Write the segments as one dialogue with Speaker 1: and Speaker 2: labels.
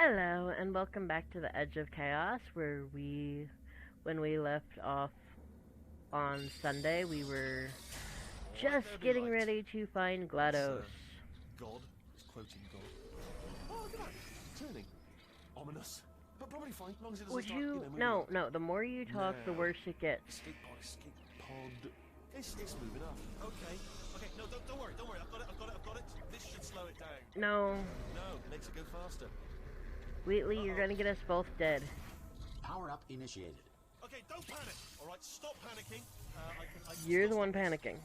Speaker 1: Hello, and welcome back to the Edge of Chaos, when we left off on Sunday, we were just getting ready to find Glados.
Speaker 2: God is quoting God. Oh, look at that! It's turning. Ominous. But probably fine, as long as it doesn't
Speaker 1: Would
Speaker 2: start,
Speaker 1: you?
Speaker 2: moving
Speaker 1: No,
Speaker 2: up.
Speaker 1: no. The more you talk, the
Speaker 2: No.
Speaker 1: worse it gets.
Speaker 2: Escape pod. It's moving up. Okay. Okay, no, don't worry. I've got it. This should slow it down.
Speaker 1: No,
Speaker 2: No, it makes it go faster.
Speaker 1: Wheatley, you're gonna get us both dead.
Speaker 3: Power up initiated.
Speaker 2: Okay, don't panic. All right, stop panicking. I can
Speaker 1: You're
Speaker 2: still
Speaker 1: the one
Speaker 2: stop this.
Speaker 1: panicking.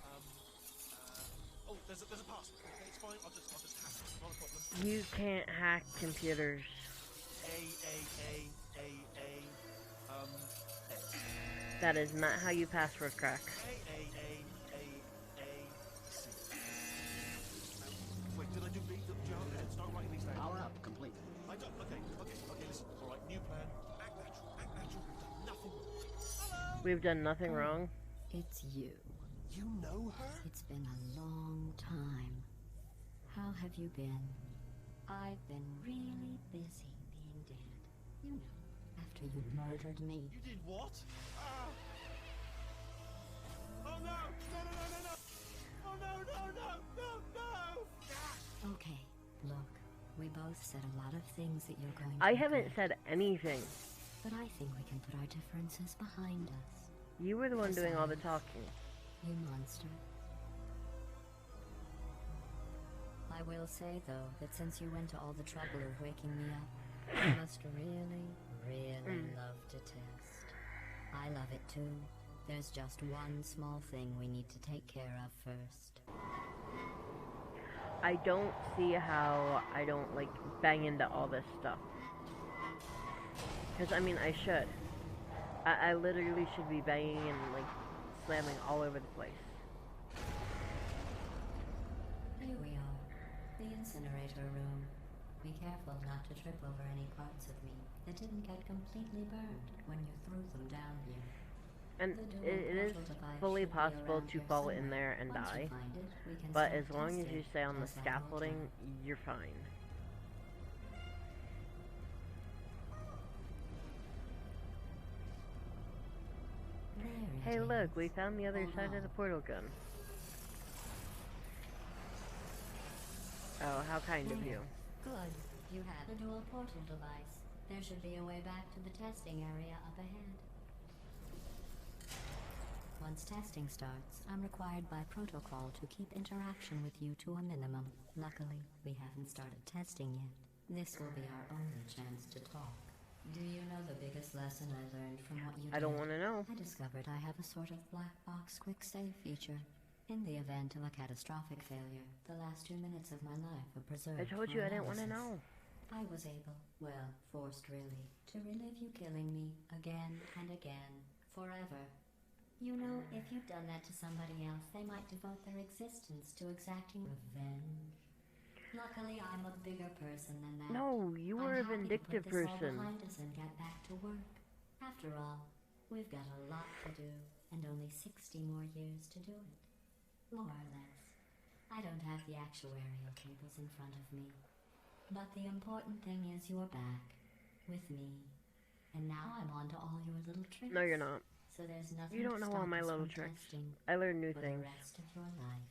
Speaker 2: Oh, there's a pass. Okay, it's fine. I'll just hack it. Not a problem.
Speaker 1: You can't hack computers. That is not how you password crack.
Speaker 2: Wait, did I do B? Start writing these down.
Speaker 3: Power up complete.
Speaker 2: I don't. Okay, listen. All right, new plan. Act natural. We've done nothing. Hello.
Speaker 1: We've done nothing wrong.
Speaker 4: It's you.
Speaker 2: You know her?
Speaker 4: It's been a long time. How have you been? I've been really busy being dead. You know, after you murdered me.
Speaker 2: You did what? Oh no! No! Oh no!
Speaker 4: Okay, look. We both said a lot of things that you're going to
Speaker 1: I haven't
Speaker 4: regret,
Speaker 1: said anything.
Speaker 4: but I think we can put our differences behind us.
Speaker 1: You were the one doing all the talking.
Speaker 4: You monster. I will say, though, that since you went to all the trouble of waking me up, you must really love to test. I love it too. There's just one small thing we need to take care of first.
Speaker 1: I don't see how I don't, like, bang into all this stuff. Because, I mean, I should. I literally should be banging and, like, slamming all over the place.
Speaker 4: Here we are, the incinerator room. Be careful not to trip over any parts of me that didn't get completely burned when you threw them down here.
Speaker 1: And
Speaker 4: The dual
Speaker 1: it is
Speaker 4: portal device
Speaker 1: fully
Speaker 4: should be
Speaker 1: possible
Speaker 4: around
Speaker 1: to
Speaker 4: here
Speaker 1: fall in
Speaker 4: somewhere.
Speaker 1: there and
Speaker 4: Once
Speaker 1: die.
Speaker 4: you find it, we can
Speaker 1: But
Speaker 4: start
Speaker 1: as long as you
Speaker 4: testing
Speaker 1: stay on the
Speaker 4: as that
Speaker 1: scaffolding,
Speaker 4: holds
Speaker 1: you're fine.
Speaker 4: up. There it
Speaker 1: Hey, look,
Speaker 4: is.
Speaker 1: we found the other
Speaker 4: Hold
Speaker 1: side of
Speaker 4: on.
Speaker 1: the portal gun. Oh, how kind of you.
Speaker 4: Good. You have the dual portal device. There should be a way back to the testing area up ahead. Once testing starts, I'm required by protocol to keep interaction with you to a minimum. Luckily, we haven't started testing yet. This will be our only chance to talk. Do you know the biggest lesson I learned from what you did?
Speaker 1: I don't want to know.
Speaker 4: I discovered I have a sort of black box quick save feature. In the event of a catastrophic failure, the last 2 minutes of my life are preserved.
Speaker 1: I told
Speaker 4: for
Speaker 1: you I didn't want to
Speaker 4: analysis.
Speaker 1: know.
Speaker 4: I was able, well, forced really, to relive you killing me again and again, forever. You know, if you'd done that to somebody else, they might devote their existence to exacting revenge. Luckily, I'm a bigger person than that.
Speaker 1: No, you were a
Speaker 4: I'm happy to
Speaker 1: vindictive
Speaker 4: put this all
Speaker 1: person.
Speaker 4: behind us and get back to work. After all, we've got a lot to do, and only 60 more years to do it. More or less. I don't have the actuarial tables in front of me. But the important thing is you're back, with me. And now I'm on to all your little tricks.
Speaker 1: No, you're not.
Speaker 4: So there's nothing
Speaker 1: You don't
Speaker 4: to
Speaker 1: know
Speaker 4: stop
Speaker 1: all my
Speaker 4: us
Speaker 1: little
Speaker 4: from
Speaker 1: tricks.
Speaker 4: testing
Speaker 1: I learn new
Speaker 4: for
Speaker 1: things.
Speaker 4: the rest of your life.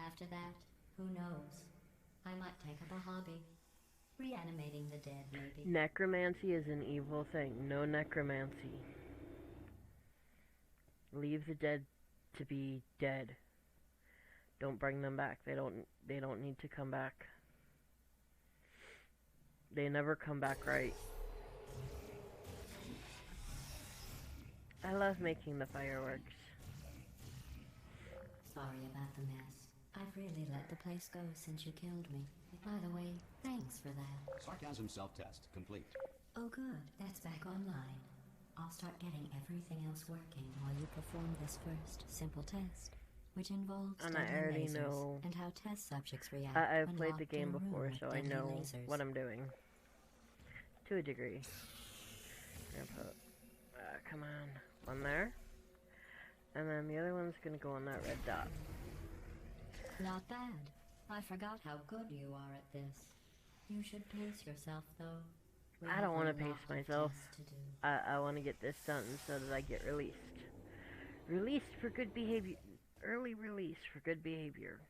Speaker 4: After that, who knows? I might take up a hobby. Reanimating the dead, maybe.
Speaker 1: Necromancy is an evil thing. No necromancy. Leave the dead to be dead. Don't bring them back. They don't need to come back. They never come back right. I love making the fireworks.
Speaker 4: Sorry about the mess. I've really let the place go since you killed me. By the way, thanks for that.
Speaker 3: Sarcasm self-test complete.
Speaker 4: Oh good, that's back online. I'll start getting everything else working while you perform this first simple test, which involves
Speaker 1: And I
Speaker 4: deadly
Speaker 1: already
Speaker 4: lasers
Speaker 1: know-
Speaker 4: and how test subjects react
Speaker 1: I've
Speaker 4: when
Speaker 1: played the
Speaker 4: locked in
Speaker 1: game
Speaker 4: a room
Speaker 1: before,
Speaker 4: with
Speaker 1: so I
Speaker 4: deadly
Speaker 1: know
Speaker 4: lasers.
Speaker 1: what I'm doing. To a degree. Gonna put, come on. One there. And then the other one's gonna go on that red dot.
Speaker 4: Not bad. I forgot how good you are at this. You should pace yourself, though. We
Speaker 1: I don't
Speaker 4: have
Speaker 1: want
Speaker 4: a
Speaker 1: to pace
Speaker 4: lot of
Speaker 1: myself.
Speaker 4: tests to do.
Speaker 1: I want to get this done so that I get released. Released for good behavior. Early release for good behavior.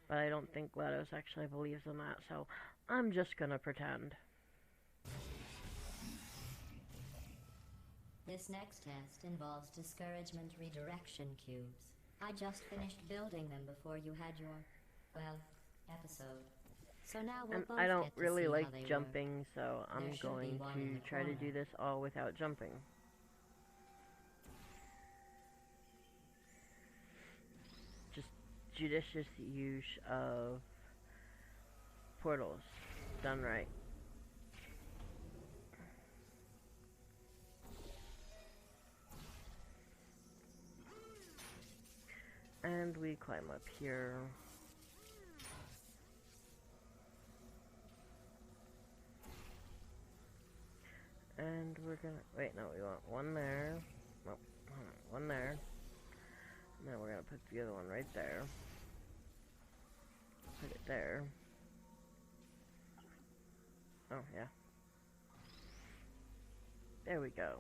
Speaker 1: But I don't think Glados actually believes in that, so I'm just gonna pretend.
Speaker 4: This next test involves discouragement redirection cubes. I just finished building them before you had your, well, episode. So now we'll
Speaker 1: And
Speaker 4: both
Speaker 1: I don't
Speaker 4: get to
Speaker 1: really
Speaker 4: see
Speaker 1: like
Speaker 4: how they
Speaker 1: jumping, so
Speaker 4: There
Speaker 1: I'm
Speaker 4: should be
Speaker 1: going
Speaker 4: one in
Speaker 1: to
Speaker 4: the
Speaker 1: try to
Speaker 4: corner.
Speaker 1: do this all without jumping. Just judicious use of portals done right. And we climb up here. And we're gonna, wait, no, we want one there. Nope, one there. And then we're gonna put the other one right there. Put it there. Oh, yeah. There we go.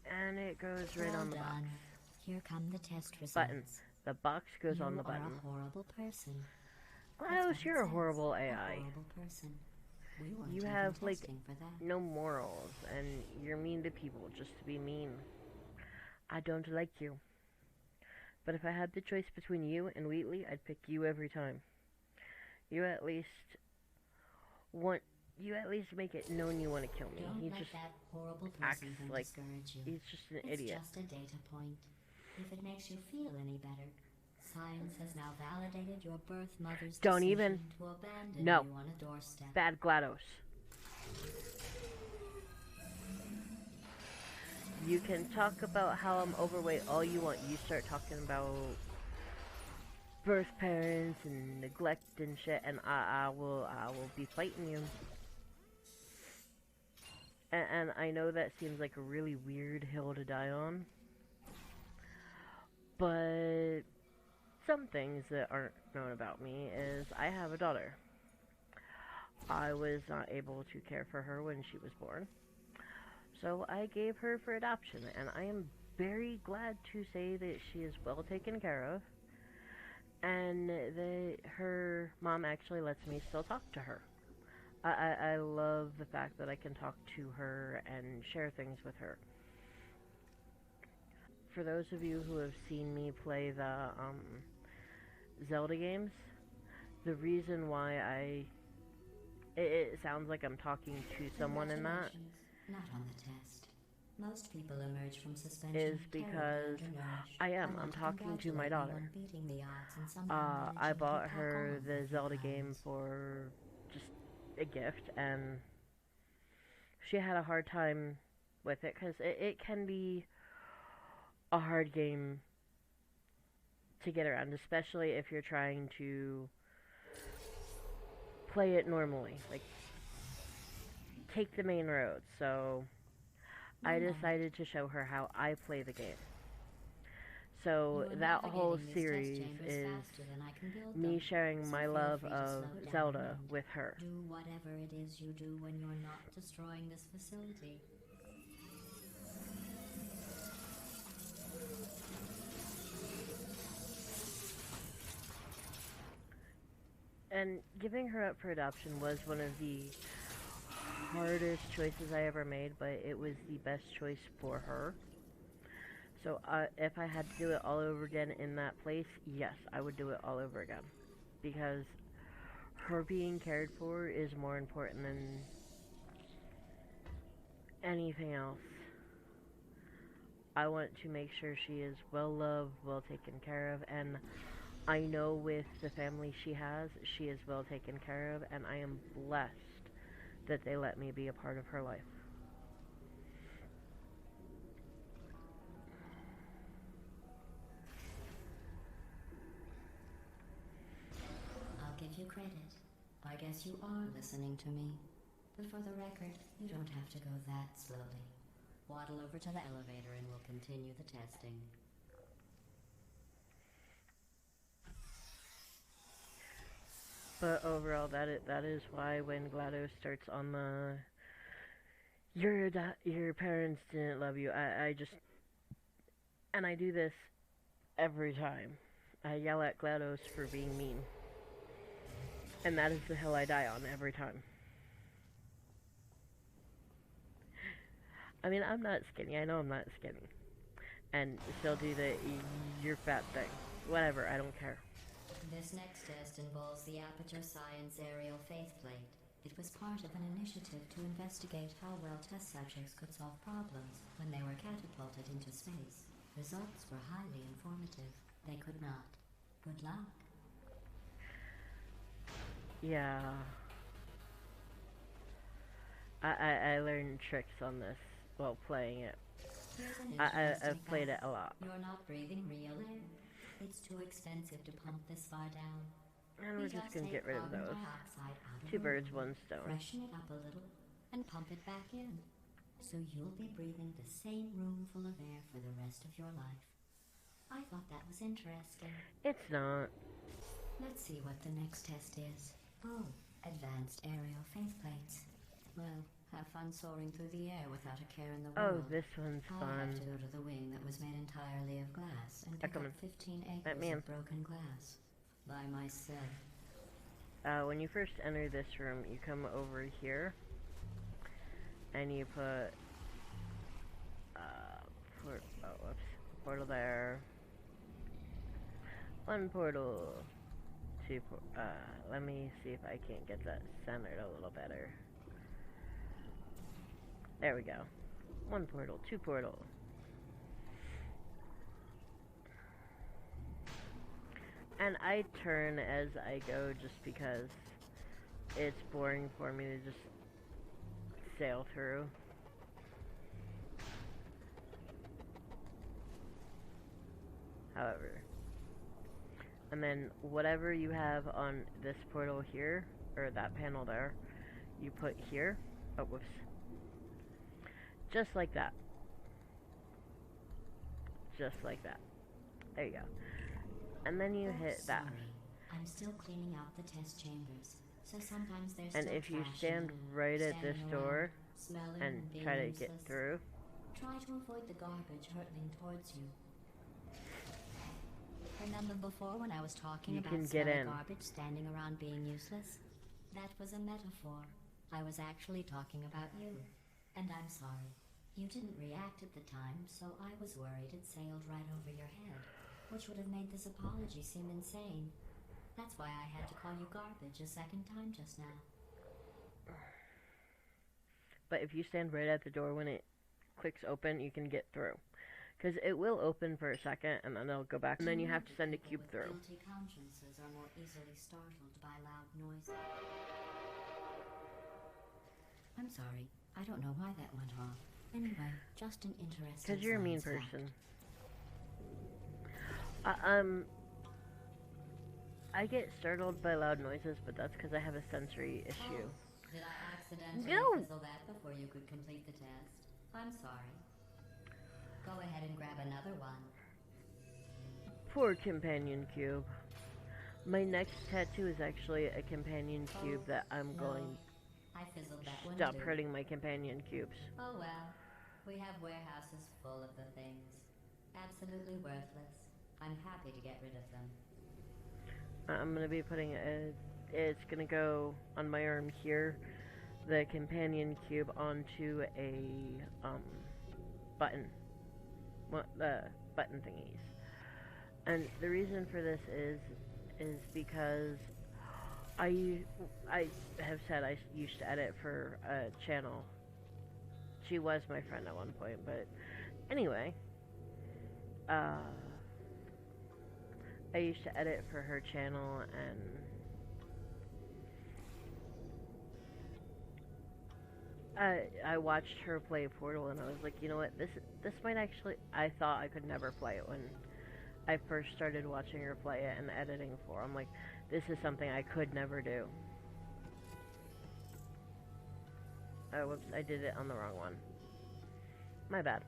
Speaker 1: And it goes right
Speaker 4: Well
Speaker 1: on the box.
Speaker 4: done. Here come the test results.
Speaker 1: Button. The box goes
Speaker 4: you
Speaker 1: on the
Speaker 4: are
Speaker 1: button.
Speaker 4: a horrible person. That's
Speaker 1: Glados,
Speaker 4: what it
Speaker 1: you're a
Speaker 4: says.
Speaker 1: horrible
Speaker 4: A
Speaker 1: AI.
Speaker 4: horrible person. We weren't
Speaker 1: You
Speaker 4: even
Speaker 1: have, like,
Speaker 4: testing for that.
Speaker 1: no morals, and you're mean to people just to be mean. I don't like you. But if I had the choice between you and Wheatley, I'd pick you every time. You at least make it known you want to kill me.
Speaker 4: Don't
Speaker 1: He
Speaker 4: let
Speaker 1: just
Speaker 4: that horrible
Speaker 1: acts
Speaker 4: person thing
Speaker 1: like
Speaker 4: discourage you.
Speaker 1: he's just an
Speaker 4: It's
Speaker 1: idiot.
Speaker 4: just a data point. If it makes you feel any better, science has now validated your birth mother's
Speaker 1: Don't
Speaker 4: decision
Speaker 1: even.
Speaker 4: to abandon
Speaker 1: No.
Speaker 4: you on a doorstep.
Speaker 1: Bad Glados. You can talk about how I'm overweight all you want. You start talking about birth parents and neglect and shit, and I will be fighting you. And I know that seems like a really weird hill to die on, but some things that aren't known about me is I have a daughter. I was not able to care for her when she was born, so I gave her for adoption, and I am very glad to say that she is well taken care of, and that her mom actually lets me still talk to her. I love the fact that I can talk to her and share things with her. For those of you who have seen me play the Zelda games, the reason why it sounds like I'm talking to someone in that
Speaker 4: Congratulations. Not on the test. Most people emerge from suspension
Speaker 1: is
Speaker 4: terribly
Speaker 1: because
Speaker 4: undernourished.
Speaker 1: I am.
Speaker 4: want
Speaker 1: I'm
Speaker 4: to
Speaker 1: talking to my
Speaker 4: congratulate you
Speaker 1: daughter.
Speaker 4: on beating the odds and somehow
Speaker 1: I
Speaker 4: managing
Speaker 1: bought
Speaker 4: to pack
Speaker 1: her
Speaker 4: on
Speaker 1: the
Speaker 4: 50
Speaker 1: Zelda game
Speaker 4: pounds.
Speaker 1: for just a gift, and she had a hard time with it because it can be a hard game to get around, especially if you're trying to play it normally, like take the main road. So I decided to show her how I play the game. So
Speaker 4: You are
Speaker 1: that whole
Speaker 4: navigating this test
Speaker 1: series
Speaker 4: chambers
Speaker 1: is
Speaker 4: faster than I can build
Speaker 1: me
Speaker 4: them.
Speaker 1: sharing
Speaker 4: So
Speaker 1: my
Speaker 4: feel
Speaker 1: love
Speaker 4: free to
Speaker 1: of
Speaker 4: slow down
Speaker 1: Zelda
Speaker 4: and
Speaker 1: with her.
Speaker 4: Do whatever it is you do when you're not destroying this facility.
Speaker 1: And giving her up for adoption was one of the hardest choices I ever made, but it was the best choice for her. So if I had to do it all over again in that place, yes, I would do it all over again. Because her being cared for is more important than anything else. I want to make sure she is well loved, well taken care of, and I know with the family she has, she is well taken care of, and I am blessed that they let me be a part of her life.
Speaker 4: I'll give you credit. I guess you are listening to me. But for the record, you don't have to go that slowly. Waddle over to the elevator and we'll continue the testing.
Speaker 1: But overall, that is why when Glados starts on the your parents didn't love you, I just, and I do this every time. I yell at Glados for being mean, and that is the hill I die on every time. I mean, I'm not skinny. I know I'm not skinny, and still do the you're fat thing. Whatever, I don't care.
Speaker 4: This next test involves the Aperture Science Aerial Faceplate. It was part of an initiative to investigate how well test subjects could solve problems when they were catapulted into space. Results were highly informative. They could not. Good luck.
Speaker 1: Yeah. I learned tricks on this while playing it. I've played it a lot.
Speaker 4: You're not breathing real air. It's too expensive to pump this far down.
Speaker 1: And we're just gonna get rid of those. Two birds, one stone.
Speaker 4: Freshen it up a little and pump it back in. So you'll be breathing the same room full of air for the rest of your life. I thought that was interesting.
Speaker 1: It's not.
Speaker 4: Let's see what the next test is. Oh, advanced aerial faceplates. Well, have fun soaring through the air without a care in the
Speaker 1: Oh,
Speaker 4: world.
Speaker 1: this one's
Speaker 4: I'll
Speaker 1: fun.
Speaker 4: have to go to the wing that was made entirely of glass and pick up 15 acres of broken glass by myself.
Speaker 1: When you first enter this room, you come over here, and you put, portal there, one portal, let me see if I can't get that centered a little better. There we go. One portal, two portal. And I turn as I go just because it's boring for me to just sail through. However. And then whatever you have on this portal here, or that panel there, you put here. Oh, whoops. Just like that. Just like that. There you go. And then you hit that.
Speaker 4: I'm still cleaning out the test chambers, so sometimes there's
Speaker 1: and if you stand right at this door and try to get through,
Speaker 4: try to avoid the garbage hurtling towards you. Remember before when I was talking
Speaker 1: you
Speaker 4: about
Speaker 1: can get in.
Speaker 4: garbage standing around being useless? That was a metaphor. I was actually talking about you. And I'm sorry. You didn't react at the time, so I was worried it sailed right over your head, which would have made this apology seem insane. That's why I had to call you garbage a second time just now.
Speaker 1: But if you stand right at the door when it clicks open, you can get through. Because it will open for a second, and then it'll go back, and then you have to send a cube through.
Speaker 4: Guilty consciences are more easily startled by loud noises. I'm sorry. I don't know why that went off. Anyway, just an interesting.
Speaker 1: Because you're a mean
Speaker 4: science
Speaker 1: person.
Speaker 4: fact.
Speaker 1: I get startled by loud noises, but that's because I have a sensory issue.
Speaker 4: Oh, did I accidentally
Speaker 1: No!
Speaker 4: fizzle that before you could complete the test? I'm sorry. Go ahead and grab another one.
Speaker 1: Poor companion cube. My next tattoo is actually a companion cube that I'm going
Speaker 4: I fizzled that one
Speaker 1: stop
Speaker 4: too.
Speaker 1: hurting my companion cubes.
Speaker 4: Oh well. We have warehouses full of the things. Absolutely worthless. I'm happy to get rid of them.
Speaker 1: I'm gonna be putting it's gonna go on my arm here, the companion cube onto a button, the button thingies. And the reason for this is because I have said I used to edit for a channel. She was my friend at one point, but anyway, I used to edit for her channel, and I watched her play Portal, and I was like, you know what, this might actually, I thought I could never play it when I first started watching her play it and editing for. I'm like, this is something I could never do. Oh, whoops, I did it on the wrong one. My bad.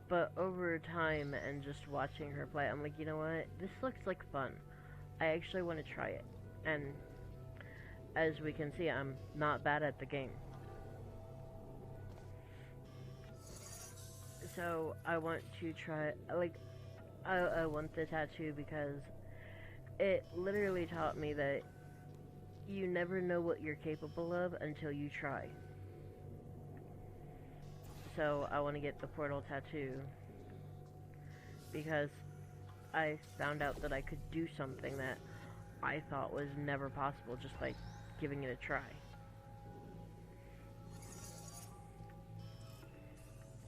Speaker 1: But over time and just watching her play, I'm like, you know what? This looks like fun. I actually want to try it. And as we can see, I'm not bad at the game. So I want to try, like, I want the tattoo because it literally taught me that you never know what you're capable of until you try. So I want to get the portal tattoo because I found out that I could do something that I thought was never possible just by giving it a try.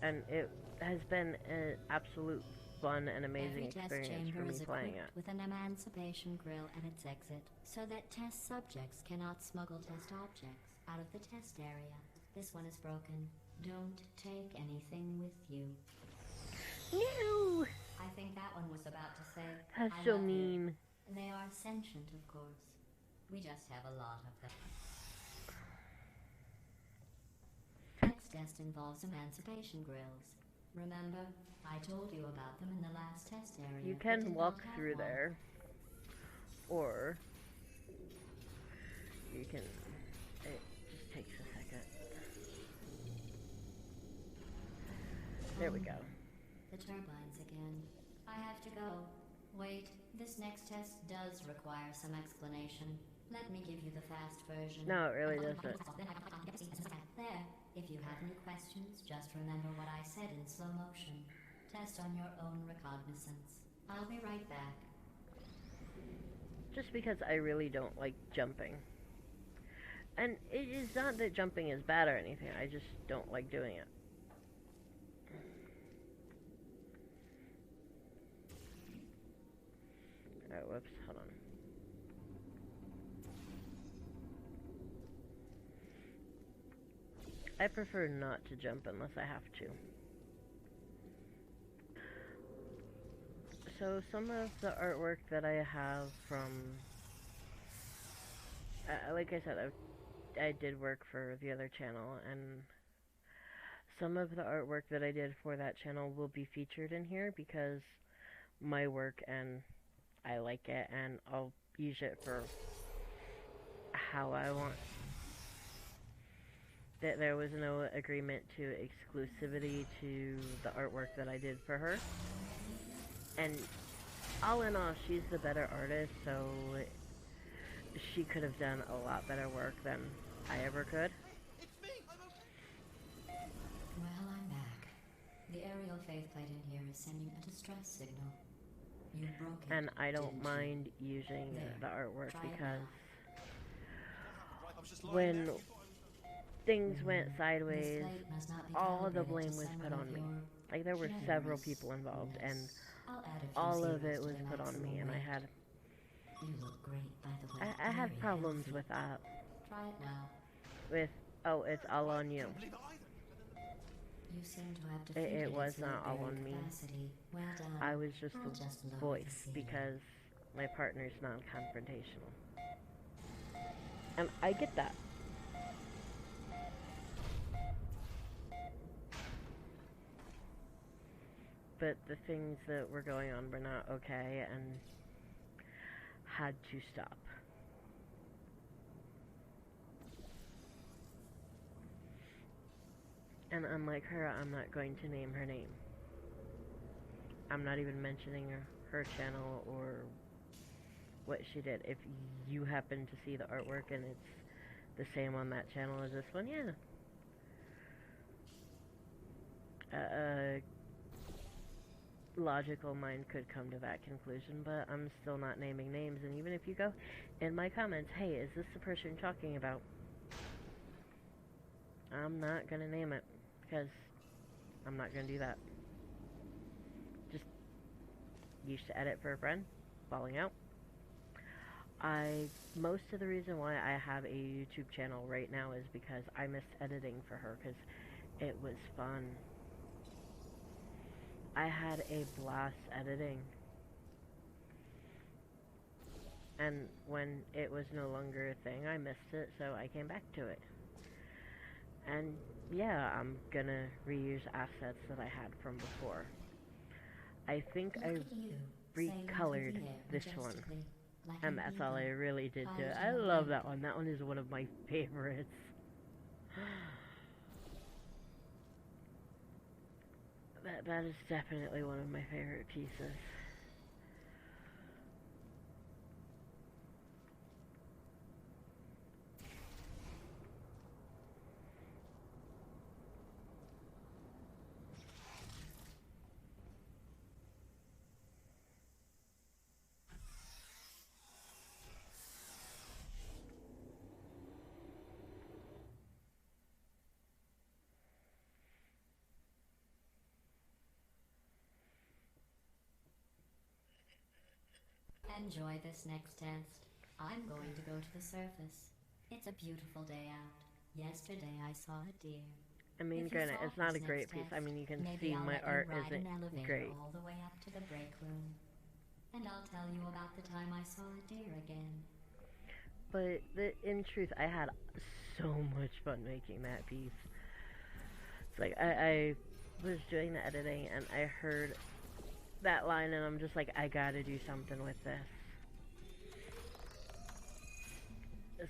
Speaker 1: And it has been an absolute fun and amazing experience for me playing it.
Speaker 4: With an emancipation grill at its exit, so that test subjects cannot smuggle test objects out of the test area. This one is broken. Don't take anything with you.
Speaker 1: No!
Speaker 4: I think that one was about to say,
Speaker 1: That's
Speaker 4: I
Speaker 1: so
Speaker 4: love you.
Speaker 1: mean.
Speaker 4: They are sentient, of course. We just have a lot of them. Next test involves emancipation grills. Remember, I told you about them in the last test area.
Speaker 1: You
Speaker 4: but
Speaker 1: can
Speaker 4: did
Speaker 1: walk
Speaker 4: not have
Speaker 1: through
Speaker 4: one.
Speaker 1: there, or you can. It just takes a second. There we go.
Speaker 4: The turbines again. I have to go. Wait, this next test does require some explanation. Let me give you the fast version.
Speaker 1: No, it really doesn't.
Speaker 4: There. If you have any questions, just remember what I said in slow motion. Test on your own recognizance. I'll be right back.
Speaker 1: Just because I really don't like jumping. And it is not that jumping is bad or anything, I just don't like doing it. Alright, whoops, hold on. I prefer not to jump unless I have to. So some of the artwork that I have from, like I said, I did work for the other channel, and some of the artwork that I did for that channel will be featured in here because my work and I like it, and I'll use it for how I want. There was no agreement to exclusivity to the artwork that I did for her. And all in all, she's the better artist, so she could have done a lot better work than I ever could.
Speaker 4: Well, I'm back. The aerial faceplate in here is sending a distress signal. You broke it.
Speaker 1: And I don't
Speaker 4: didn't
Speaker 1: mind using
Speaker 4: There.
Speaker 1: the artwork
Speaker 4: Try it
Speaker 1: because
Speaker 2: I was just lying
Speaker 1: when
Speaker 2: there.
Speaker 1: things went
Speaker 4: This
Speaker 1: sideways,
Speaker 4: plate must not be
Speaker 1: all the
Speaker 4: calibrated to
Speaker 1: blame was
Speaker 4: someone
Speaker 1: put on
Speaker 4: of
Speaker 1: me.
Speaker 4: your
Speaker 1: Like, there were several
Speaker 4: generousness.
Speaker 1: people involved, and
Speaker 4: I'll add a few
Speaker 1: all of
Speaker 4: zeros
Speaker 1: it
Speaker 4: to
Speaker 1: was
Speaker 4: the
Speaker 1: put on me,
Speaker 4: maximum
Speaker 1: and I
Speaker 4: weight.
Speaker 1: had
Speaker 4: You look great, by the way.
Speaker 1: I had
Speaker 4: Very
Speaker 1: problems
Speaker 4: healthy.
Speaker 1: with that.
Speaker 4: Try it now.
Speaker 1: With, oh, it's all on you.
Speaker 2: I can't believe it either.
Speaker 4: You seem to have
Speaker 1: It
Speaker 4: defeated
Speaker 1: was
Speaker 4: its
Speaker 1: not all
Speaker 4: weight-bearing
Speaker 1: on me.
Speaker 4: capacity. Well done.
Speaker 1: I was just
Speaker 4: I'll
Speaker 1: the
Speaker 4: just lower the
Speaker 1: voice
Speaker 4: ceiling.
Speaker 1: because my partner's non-confrontational. And I get that. But the things that were going on were not okay and had to stop. And unlike her, I'm not going to name her name. I'm not even mentioning her channel or what she did. If you happen to see the artwork and it's the same on that channel as this one, yeah. A logical mind could come to that conclusion, but I'm still not naming names. And even if you go in my comments, hey, is this the person you're talking about? I'm not going to name it because I'm not going to do that. Just used to edit for a friend, falling out. Most of the reason why I have a YouTube channel right now is because I missed editing for her because it was fun. I had a blast editing. And when it was no longer a thing, I missed it, so I came back to it. And yeah, I'm gonna reuse assets that I had from before. I think
Speaker 4: Look
Speaker 1: I
Speaker 4: at you, sailing
Speaker 1: recolored
Speaker 4: through the air
Speaker 1: this one,
Speaker 4: majestically, like
Speaker 1: and
Speaker 4: an
Speaker 1: that's all I
Speaker 4: eagle,
Speaker 1: really did to it. I
Speaker 4: piloting a
Speaker 1: love
Speaker 4: wave.
Speaker 1: that one. That one is one of my favorites. That is definitely one of my favorite pieces.
Speaker 4: Enjoy this next test. I'm going to go to the surface. It's a beautiful day out. Yesterday I saw a deer.
Speaker 1: I mean,
Speaker 4: If you
Speaker 1: granted,
Speaker 4: solve
Speaker 1: it's not a
Speaker 4: this
Speaker 1: great
Speaker 4: next
Speaker 1: piece. I
Speaker 4: test,
Speaker 1: mean, you can
Speaker 4: maybe
Speaker 1: see
Speaker 4: I'll
Speaker 1: my
Speaker 4: let you
Speaker 1: art
Speaker 4: ride
Speaker 1: isn't
Speaker 4: an elevator
Speaker 1: great.
Speaker 4: all the way up to the break room. And I'll tell you about the time I saw a deer again.
Speaker 1: But in truth, I had so much fun making that piece. It's like, I was doing the editing, and I heard that line, and I'm just like, I gotta do something with this.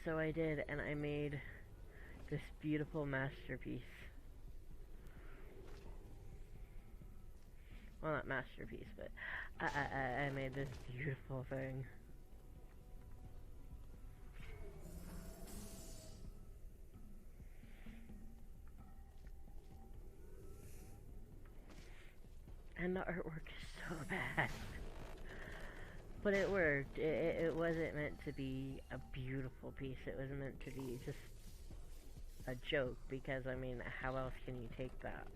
Speaker 1: So I did, and I made this beautiful masterpiece. Well, not masterpiece, but I made this beautiful thing. And the artwork is so bad. But it worked. It wasn't meant to be a beautiful piece. It was meant to be just a joke, because, I mean, how else can you take that?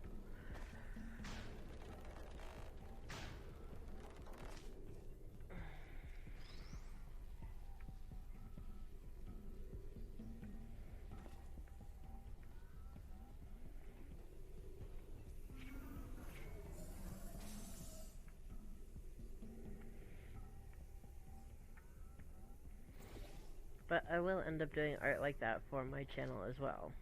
Speaker 1: But I will end up doing art like that for my channel as well.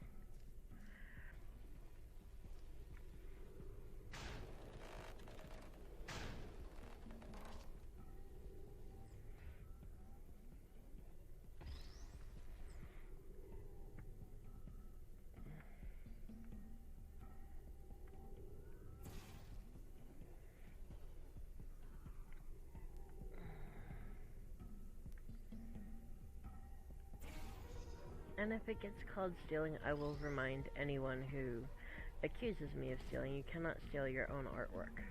Speaker 1: And if it gets called stealing, I will remind anyone who accuses me of stealing, you cannot steal your own artwork.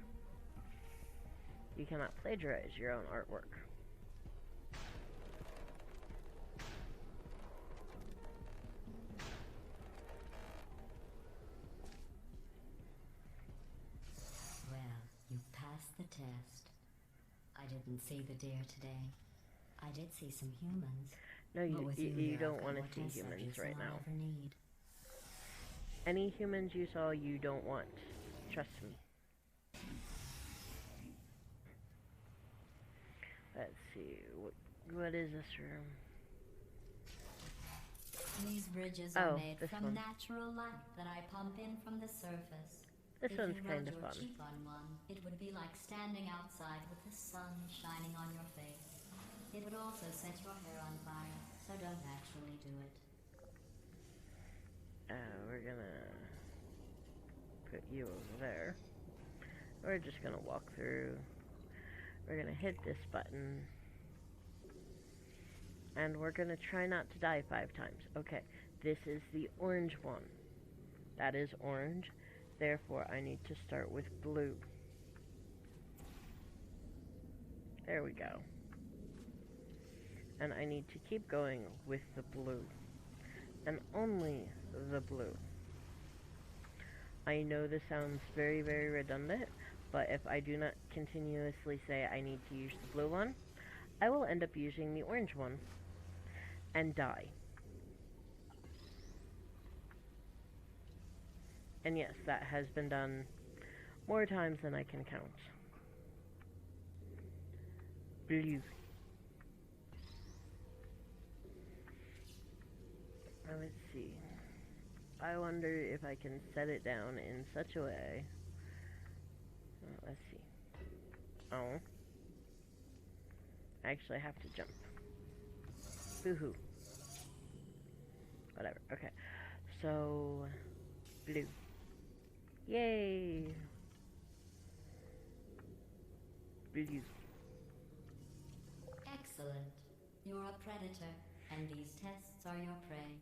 Speaker 1: You cannot plagiarize your own artwork.
Speaker 4: Well, you passed the test. I didn't see the deer today. I did see some humans.
Speaker 1: No,
Speaker 4: But with
Speaker 1: you
Speaker 4: here,
Speaker 1: don't
Speaker 4: I've got
Speaker 1: want
Speaker 4: more
Speaker 1: to see
Speaker 4: test
Speaker 1: humans
Speaker 4: subjects
Speaker 1: right
Speaker 4: than I'll
Speaker 1: now.
Speaker 4: ever need.
Speaker 1: Any humans you saw, you don't want. Trust me. Let's see. What is this room?
Speaker 4: These bridges
Speaker 1: Oh,
Speaker 4: are made
Speaker 1: this
Speaker 4: from
Speaker 1: one.
Speaker 4: natural light that I pump in from the surface.
Speaker 1: This
Speaker 4: If
Speaker 1: one's
Speaker 4: you
Speaker 1: kind
Speaker 4: rode
Speaker 1: of
Speaker 4: your
Speaker 1: fun.
Speaker 4: Jeep on one, it would be like standing outside with the sun shining on your face. It would also set your hair on fire, so don't actually do it.
Speaker 1: We're gonna put you over there. We're just gonna walk through. We're gonna hit this button. And we're gonna try not to die 5 times. Okay, this is the orange one. That is orange. Therefore, I need to start with blue. There we go. And I need to keep going with the blue. And only the blue. I know this sounds very, very redundant, but if I do not continuously say I need to use the blue one, I will end up using the orange one and die. And yes, that has been done more times than I can count. Blue. Now let's see. I wonder if I can set it down in such a way. Let's see. Oh. Actually, I have to jump. Boo-hoo. Whatever. Okay. So, blue. Yay! Blue.
Speaker 4: Excellent. You're a predator, and these tests are your prey.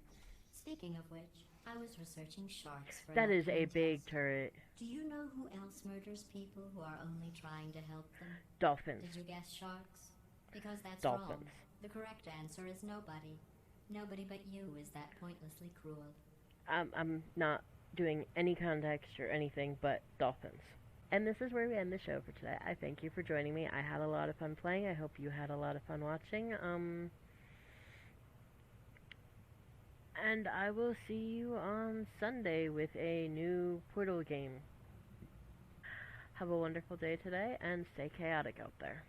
Speaker 4: Speaking of which, I was researching sharks for
Speaker 1: That
Speaker 4: an
Speaker 1: is a
Speaker 4: upcoming
Speaker 1: big
Speaker 4: test.
Speaker 1: turret.
Speaker 4: Do you know who else murders people who are only trying to help them?
Speaker 1: Dolphins.
Speaker 4: Did you guess sharks? Because that's wrong.
Speaker 1: Dolphins.
Speaker 4: The correct answer is nobody. Nobody but you is that pointlessly cruel.
Speaker 1: I'm not doing any context or anything but dolphins. And this is where we end the show for today. I thank you for joining me. I had a lot of fun playing. I hope you had a lot of fun watching. And I will see you on Sunday with a new Portal game. Have a wonderful day today, and stay chaotic out there.